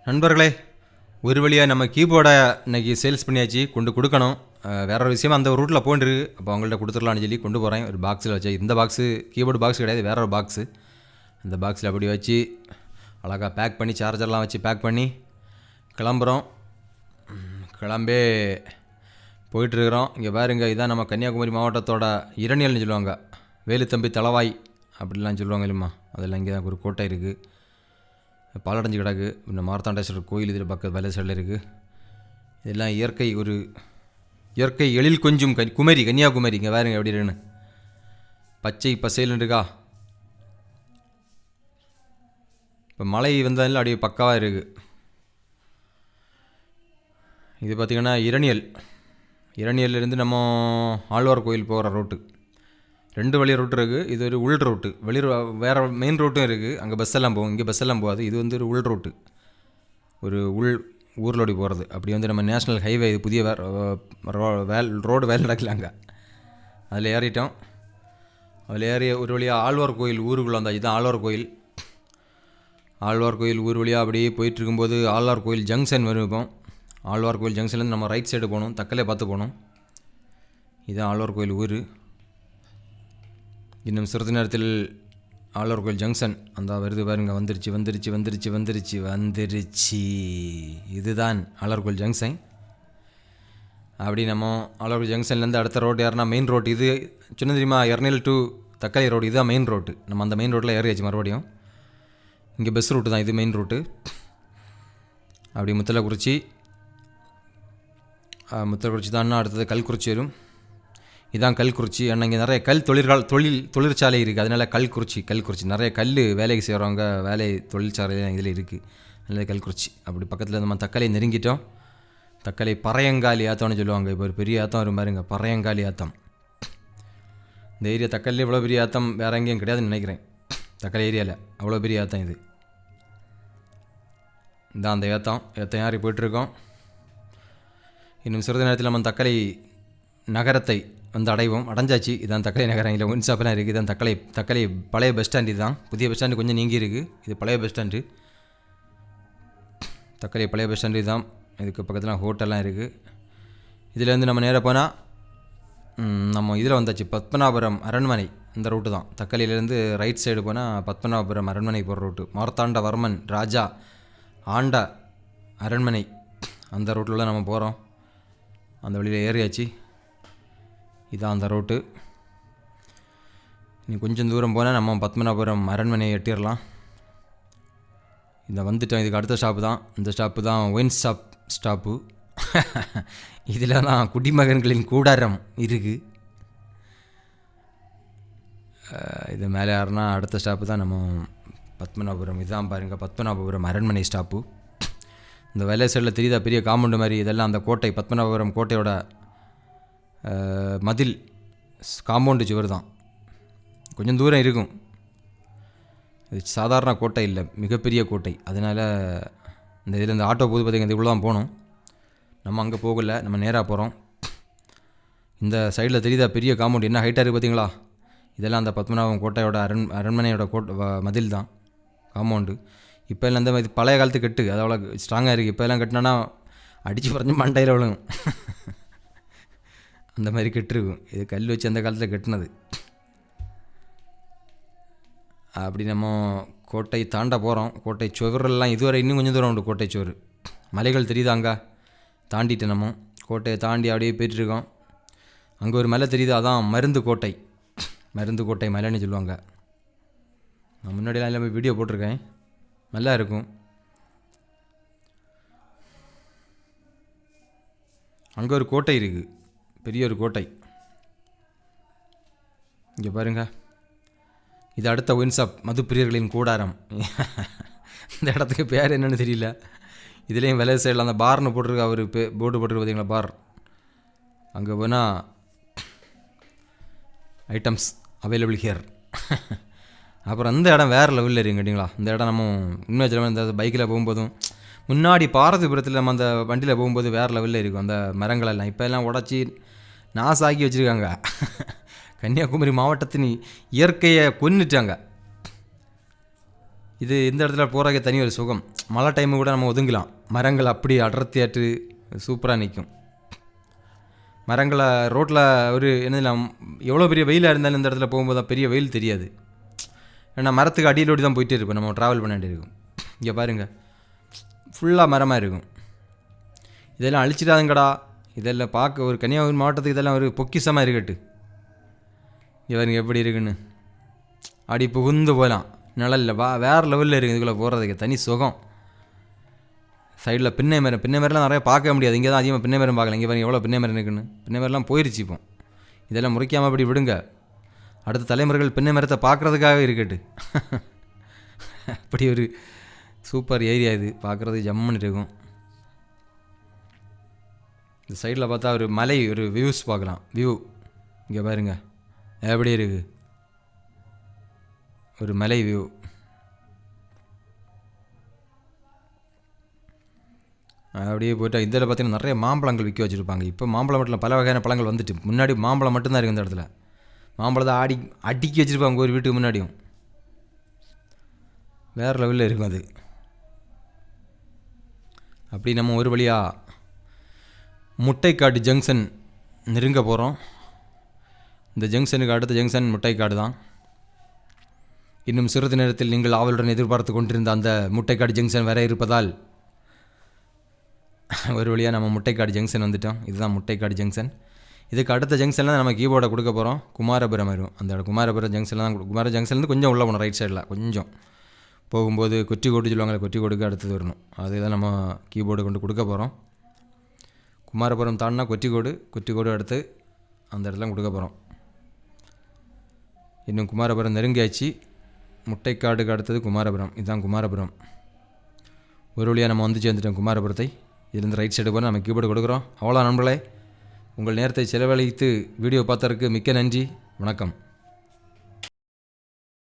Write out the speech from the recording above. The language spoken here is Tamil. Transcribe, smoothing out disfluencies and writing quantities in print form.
நண்பர்களே, ஒரு வழியாக நம்ம கீபோர்டை இன்றைக்கி சேல்ஸ் பண்ணியாச்சு, கொண்டு கொடுக்கணும். வேற ஒரு விஷயமா அந்த ரூட்டில் போயிருக்கு. அப்போ அவங்கள்ட்ட கொடுத்துடலான்னு சொல்லி கொண்டு போகிறேன். ஒரு பாக்ஸில் வச்சு, இந்த பாக்ஸு கீபோர்டு பாக்ஸ் கிடையாது, வேற ஒரு பாக்ஸு. அந்த பாக்ஸில் அப்படி வச்சு அழகாக பேக் பண்ணி, சார்ஜர்லாம் வச்சு பேக் பண்ணி கிளம்புறோம். கிளம்பே போயிட்டுருக்குறோம். இங்கே பாருங்க, இதுதான் நம்ம கன்னியாகுமரி மாவட்டத்தோட இரணியல்னு சொல்லுவாங்க. வேலுத்தம்பி தளவாய் அப்படிலாம் சொல்லுவாங்க இல்லைம்மா, அதெல்லாம் இங்கே தான் ஒரு கோட்டை இருக்குது, பாலடைஞ்சு கிடக்கு. இந்த மார்த்தாண்டேஸ்வரர் கோயில் இதில் பக்கம் வேலை சைடில் இருக்குது. இதெல்லாம் இயற்கை எழில் கொஞ்சம் குமரி கன்னியாகுமரி. இங்கே பாருங்க எப்படி இருக்குன்னு, பச்சை பசேல்னு இருக்கா. இப்போ மழை வந்ததில் அப்படியே பக்காவாக இருக்குது. இது பார்த்திங்கன்னா இரணியல்லேருந்து நம்ம ஆழ்வார் கோயில் போகிற ரோட்டு, 2 வழி ரூட்டு இருக்குது. இது ஒரு உள் ரூட்டு, வேறு மெயின் ரூட்டும் இருக்குது. அங்கே பஸ் எல்லாம் போகும், இங்கே பஸ் எல்லாம் போகாது. இது வந்து ஒரு உள் ரூட்டு, ஒரு ஊர்லோடி போகிறது. அப்படி வந்து நம்ம நேஷ்னல் ஹைவே, இது புதிய ரோடு வேலை நடக்கல அங்கே. அதில் ஏறிட்டோம். அதில் ஏறி ஒரு வழியாக ஆழ்வார் கோயில் ஊருக்குள்ளே வந்தால், இதுதான் ஆழ்வார் கோயில். ஆழ்வார் கோயில் ஊர் வழியாக அப்படியே போயிட்டு இருக்கும்போது ஆழ்வார் கோயில் ஜங்ஷன் வரும். இப்போ ஆழ்வார் கோயில் ஜங்ஷன்லேருந்து நம்ம ரைட் சைடு போகணும், தக்கலே பார்த்து போகணும். இதுதான் ஆழ்வார் கோயில் ஊர். இன்னும் சிறிது நேரத்தில் ஆழ்வார் கோயில் ஜங்ஷன் அந்த வருது பாருங்க. வந்துருச்சு. இதுதான் ஆழ்வார் கோயில் ஜங்ஷன். அப்படி நம்ம ஆழ்வார் கோயில் ஜங்ஷன்லேருந்து அடுத்த ரோடு ஏறினா மெயின் ரோடு. இது சின்ன தெரியுமா, எர்னியல் டு தக்காளி ரோடு. இதுதான் மெயின் ரோட்டு. நம்ம அந்த மெயின் ரோட்டில் ஏறியாச்சு மறுபடியும். இங்கே பஸ் ரூட்டு தான், இது மெயின் ரூட்டு. அப்படி முத்தலக்குறிச்சி தான் அடுத்தது கல்குறிச்சி வரும். இதுதான் கல்குறிச்சி. ஏன்னா இங்கே நிறைய தொழிற்சாலை இருக்குது, அதனால் கல்குறிச்சி நிறைய வேலைக்கு செய்கிறவங்க தொழிற்சாலை இதில் இருக்குது, அதனால கல்குறிச்சி. அப்படி பக்கத்தில் நம்ம தக்காளி நெருங்கிட்டோம். தக்காளி பறையங்காலி ஆத்தம்னு சொல்லுவாங்க. இப்போ ஒரு பெரிய ஆத்தம் வரும் பாருங்க, பறையங்காலி ஆத்தம். இந்த ஏரியா தக்காளி இவ்வளோ பெரிய ஆத்தம் வேறு எங்கேயும் கிடையாதுன்னு நினைக்கிறேன். தக்காளி ஏரியாவில் அவ்வளோ பெரிய ஆத்தம் இது. இதான் அந்த ஏத்தம் ஏறி போய்ட்டுருக்கோம். இன்னும் சிறிது நேரத்தில் நம்ம தக்காளி நகரத்தை வந்து அடைஞ்சாச்சு. இதுதான் தக்காளி நகரம். இல்லை ஒன் ஷாப்லாம் இருக்குது. இதுதான் தக்காளி பழைய பஸ் ஸ்டாண்டு. இதுதான் புதிய பஸ் ஸ்டாண்டு, கொஞ்சம் நீங்கி இருக்குது. இது பழைய பஸ் ஸ்டாண்டு, தக்காளி பழைய பஸ் ஸ்டாண்டு. இதுதான். இதுக்கு பக்கத்தில் ஹோட்டல்லாம் இருக்குது. இதிலேருந்து நம்ம நேராக போனால் நம்ம இதில் வந்தாச்சு, பத்மநாபபுரம் அரண்மனை. இந்த ரூட்டு தான். தக்காளியிலேருந்து ரைட் சைடு போனால் பத்மநாபபுரம் அரண்மனை போகிற ரூட்டு. மார்த்தாண்டவர்மன் ராஜா ஆண்ட அரண்மனை, அந்த ரூட்டில் தான் நம்ம போகிறோம். அந்த வழியில் ஏறியாச்சு. இதான் அந்த ரோட்டு. நீ கொஞ்சம் தூரம் போனால் நம்ம பத்மநாபபுரம் அரண்மனையை எட்டிடலாம். இதை வந்துட்டோம். இதுக்கு அடுத்த ஸ்டாப்பு தான். இந்த ஸ்டாப்பு தான் ஒயின் ஸ்டாப்பு. இதில் தான் குடிமகன்களின் கூடாரம் இருக்குது. இது மேலே யாருன்னா அடுத்த ஸ்டாப்பு தான் நம்ம பத்மநாபபுரம். இதுதான் பாருங்கள், பத்மநாபபுரம் அரண்மனை ஸ்டாப்பு. இந்த வெள்ளை சைடில் தெரியுதா பெரிய காம்பவுண்டு மாதிரி, இதெல்லாம் அந்த கோட்டை, பத்மநாபபுரம் கோட்டையோட மதில் காம்பவுண்டு சுவர் தான். கொஞ்சம் தூரம் இருக்கும். இது சாதாரண கோட்டை இல்லை, மிகப்பெரிய கோட்டை. அதனால் இந்த இதில் இந்த ஆட்டோ போது பார்த்திங்க, இதுக்குள்ளே தான் போகணும். நம்ம அங்கே போகலை, நம்ம நேராக போகிறோம். இந்த சைடில் தெரியுதா பெரிய காம்பவுண்டு, என்ன ஹைட்டாக இருக்குது பார்த்தீங்களா? இதெல்லாம் அந்த பத்மநாபம் கோட்டையோட அரண்மனையோட மதில் தான், காம்பவுண்டு. இப்போ எல்லாம் இந்த இது பழைய காலத்து கட்டு, அது அவ்வளோ ஸ்ட்ராங்காக இருக்குது. இப்போ எல்லாம் கட்டினா அடித்து பறஞ்சு மண்டையில் விழுகும். அந்த மாதிரி கெட்டுருக்கும். இது கல் வச்சு அந்த காலத்தில் கட்டினது. அப்படி நம்ம கோட்டை தாண்ட போகிறோம். கோட்டை சுவரெல்லாம் இதுவரை இன்னும் கொஞ்சம் தூரம் உண்டு. கோட்டை சுவர் மலைகள் தெரியுதா, அங்கே தாண்டிட்டு நம்ம கோட்டையை தாண்டி அப்படியே போயிட்டுருக்கோம். அங்கே ஒரு மலை தெரியுது, அதான் மருந்து கோட்டை மலைன்னு சொல்லுவாங்க. நான் முன்னாடியெல்லாம் எல்லாமே வீடியோ போட்டிருக்கேன், நல்லா இருக்கும். அங்கே ஒரு கோட்டை இருக்குது, பெரிய ஒரு கோட்டை. இங்கே பாருங்க, இது அடுத்த ஒயின் ஷாப், மதுப்பிரியர்களின் கூடாரம். இந்த இடத்துக்கு பேர் என்னென்னு தெரியல. இதுலேயும் விலை சைடில் அந்த பார்னு போட்டிருக்கு, அவர் போர்டு போட்டிருக்கு பார்த்தீங்களா, பார். அங்கே போனால் ஐட்டம்ஸ் அவைலபிள் ஹியர். அப்புறம் அந்த இடம் வேறு லெவலில் இருக்குது கேட்டிங்களா. இந்த இடம் நம்ம உண்மையாக இந்த பைக்கில் போகும்போதும், முன்னாடி பாரதிபுரத்தில் நம்ம அந்த வண்டியில் போகும்போது வேறு லெவலில் இருக்கும் அந்த மரங்களெல்லாம். இப்போ எல்லாம் உடச்சி நாசாக்கி வச்சுருக்காங்க. கன்னியாகுமரி மாவட்டத்தின் இயற்கையை கொன்னுட்டாங்க. இது இந்த இடத்துல போகிறக்கே தனி ஒரு சுகம். மழை டைமு கூட நம்ம ஒதுங்கலாம். மரங்கள் அப்படி அடர்த்தியாட்டு சூப்பராக நிற்கும். மரங்களை ரோட்டில் ஒரு என்ன எவ்வளோ பெரிய வெயிலாக இருந்தாலும் இந்த இடத்துல போகும்போது தான் பெரிய வெயில் தெரியாது. ஏன்னா மரத்துக்கு அடியிலோடி தான் போயிட்டே இருப்போம், நம்ம ட்ராவல் பண்ண வேண்டியிருக்கும். இங்கே பாருங்கள், ஃபுல்லாக மரமாக இருக்கும். இதெல்லாம் அழிச்சிடாதுங்கடா. இதெல்லாம் பார்க்க ஒரு கன்னியாகுமரி மாவட்டத்துக்கு இதெல்லாம் ஒரு பொக்கிஷமாக இருக்கட்டு. இவருங்க எப்படி இருக்குன்னு அடி புகுந்து போகலாம். நிழலில் வேறு லெவலில் இருக்குது. இதுக்குள்ளே போகிறதுக்கு தனி சுகம். சைடில் பின்னை மரம்லாம் நிறைய பார்க்க முடியாது. இங்கே தான் அதிகமாக பின்னை மரம் பார்க்கலாம். இங்கே பாருங்க எவ்வளோ பின்னை மரம் இருக்குன்னு. பின்னை மரம்லாம் போயிடுச்சு. இப்போ இதெல்லாம் முறைக்காமல் அப்படி விடுங்க. அடுத்த தலைமுறைகள் பின்னை மரத்தை பார்க்குறதுக்காக இருக்கட்டு. அப்படி ஒரு சூப்பர் ஏரியா இது. பார்க்குறது ஜம்முன்னு இருக்கும். இந்த சைடில் பார்த்தா ஒரு மலை, ஒரு வியூஸ் பார்க்கலாம். வியூ இங்கே பாருங்க எப்படி இருக்குது. ஒரு மலை வியூ. அப்படியே போய்ட்டு இதில் பார்த்தீங்கன்னா நிறைய மாம்பழங்கள் விற்க வச்சுருப்பாங்க. இப்போ மாம்பழம் மட்டும் பல வகையான பழங்கள் வந்துட்டு. முன்னாடி மாம்பழம் மட்டும்தான் இருக்குது இந்த இடத்துல. மாம்பழத்தை அடுக்கி வச்சுருப்பாங்க ஒரு வீட்டுக்கு முன்னாடியும். வேறு லெவலில் இருக்கும் அது. அப்படி நம்ம ஒரு வழியாக முட்டைக்காடு ஜங்ஷன் நெருங்க போகிறோம். இந்த ஜங்ஷனுக்கு அடுத்த ஜங்ஷன் முட்டைக்காடு தான். இன்னும் சிறிது நேரத்தில் நீங்கள் ஆவலுடன் எதிர்பார்த்து கொண்டிருந்த அந்த முட்டைக்காடு ஜங்ஷன் வர இருப்பதால் ஒரு வழியாக நம்ம முட்டைக்காடு ஜங்ஷன் வந்துட்டோம். இதுதான் முட்டைக்காடு ஜங்ஷன். இதுக்கு அடுத்த ஜங்ஷனில் தான் நம்ம கீபோர்டை கொடுக்க போகிறோம். குமாரபுரம் வரும். அந்த குமாரபுரம் ஜங்ஷனில் தான். குமார ஜங்ஷன்லேருந்து கொஞ்சம் உள்ளே போகணும், ரைட் சைடில் கொஞ்சம் போகும்போது கொட்டிக்கோடு சொல்லுவாங்க. கொட்டிக்கோடுக்கு அடுத்தது வரணும். அதுதான் நம்ம கீபோர்டு கொண்டு கொடுக்க போகிறோம். குமாரபுரம் தாண்டினா கொட்டிக்கோடு அடுத்து அந்த இடத்துல கொடுக்க போகிறோம். இன்னும் குமாரபுரம் நெருங்கியாச்சு. முட்டைக்காடுக்கு அடுத்தது குமாரபுரம். இதுதான் குமாரபுரம். ஒரு வழியாக நம்ம வந்து சேர்ந்துட்டோம் குமாரபுரத்தை. இதுலேருந்து ரைட் சைடு போனால் நம்ம கீபோர்டு கொடுக்குறோம். அவ்வளோ நண்பர்களே, உங்கள் நேரத்தை செலவழித்து வீடியோ பார்த்ததற்கு மிக்க நன்றி. வணக்கம்.